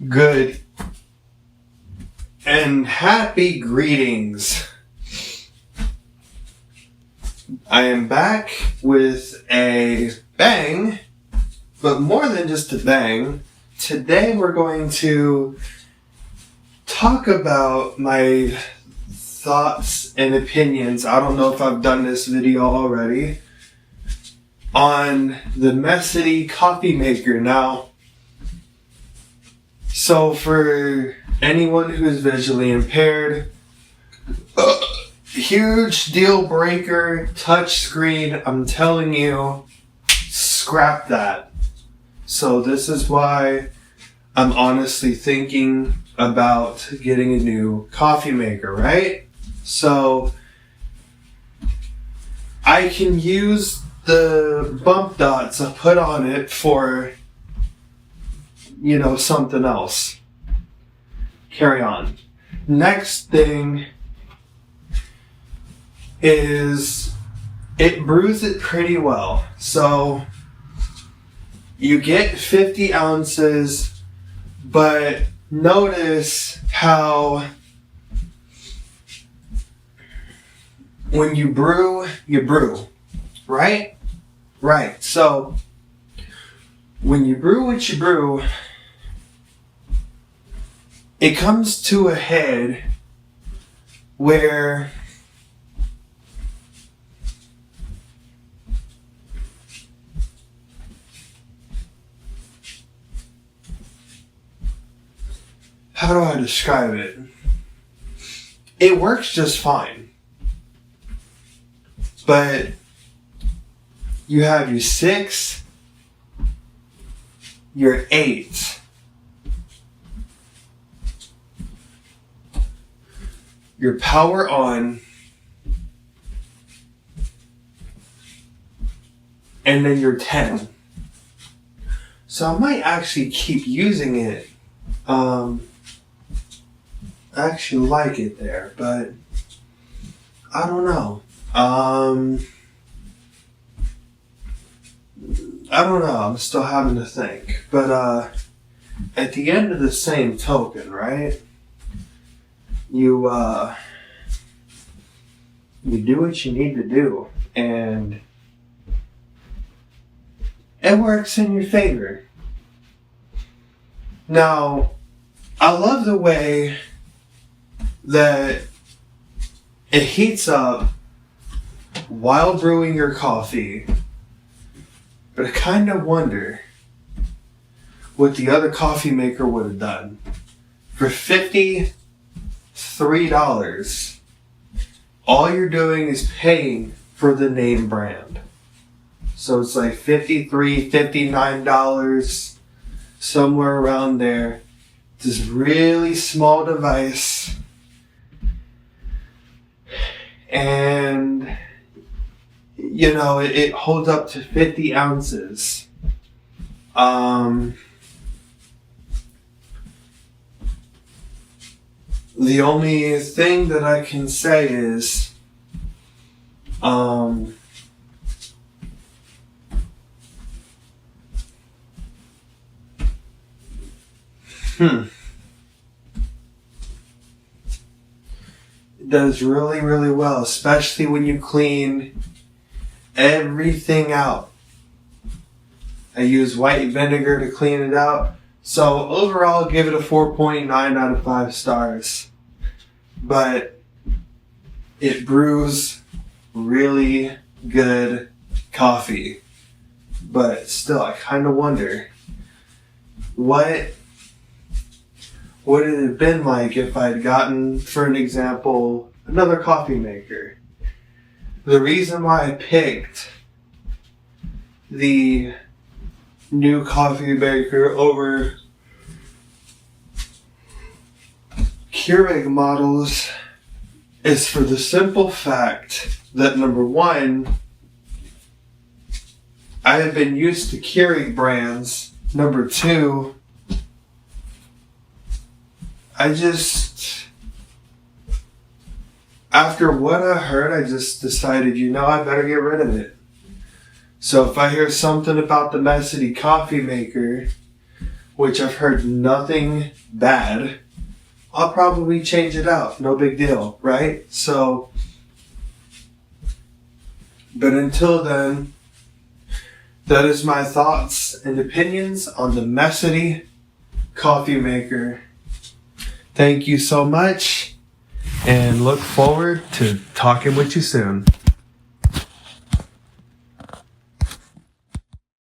Good and happy greetings. I am back with a bang, but more than just a bang. Today we're going to talk about my thoughts and opinions. I don't know if I've done this video already on the mecity coffee maker. Now, so for anyone who's visually impaired, huge deal breaker, touch screen, I'm telling you, scrap that. So this is why I'm honestly thinking about getting a new coffee maker, right? So I can use the bump dots I put on it for, something else. Carry on. Next thing is it brews it pretty well. So you get 50 ounces, but notice how when you brew, right? Right. So when you brew what you brew, it comes to a head where how do I describe it? It works just fine. But you have your 6, your 8, your power on, and then your 10. So I might actually keep using it. I actually like it there, but I don't know. I don't know. I'm still having to think. But at the end of the same token, right? You do what you need to do, and it works in your favor. Now, I love the way that it heats up while brewing your coffee, but I kind of wonder what the other coffee maker would have done. For $53, all you're doing is paying for the name brand. So it's like $53, $59, somewhere around there. This really small device. And, it holds up to 50 ounces. The only thing that I can say is, it does really, really well, especially when you clean everything out. I use white vinegar to clean it out. So overall, give it a 4.9 out of 5 stars. But it brews really good coffee. But still, I kind of wonder, what would it have been like if I'd gotten, for an example, another coffee maker? The reason why I picked the new coffee maker over Keurig models is for the simple fact that, number one, I have been used to Keurig brands. Number two, after what I heard, I just decided, I better get rid of it. So if I hear something about the mecity coffee maker, which I've heard nothing bad, I'll probably change it out. No big deal, right? So, but until then, that is my thoughts and opinions on the Mecity coffee maker. Thank you so much, and look forward to talking with you soon.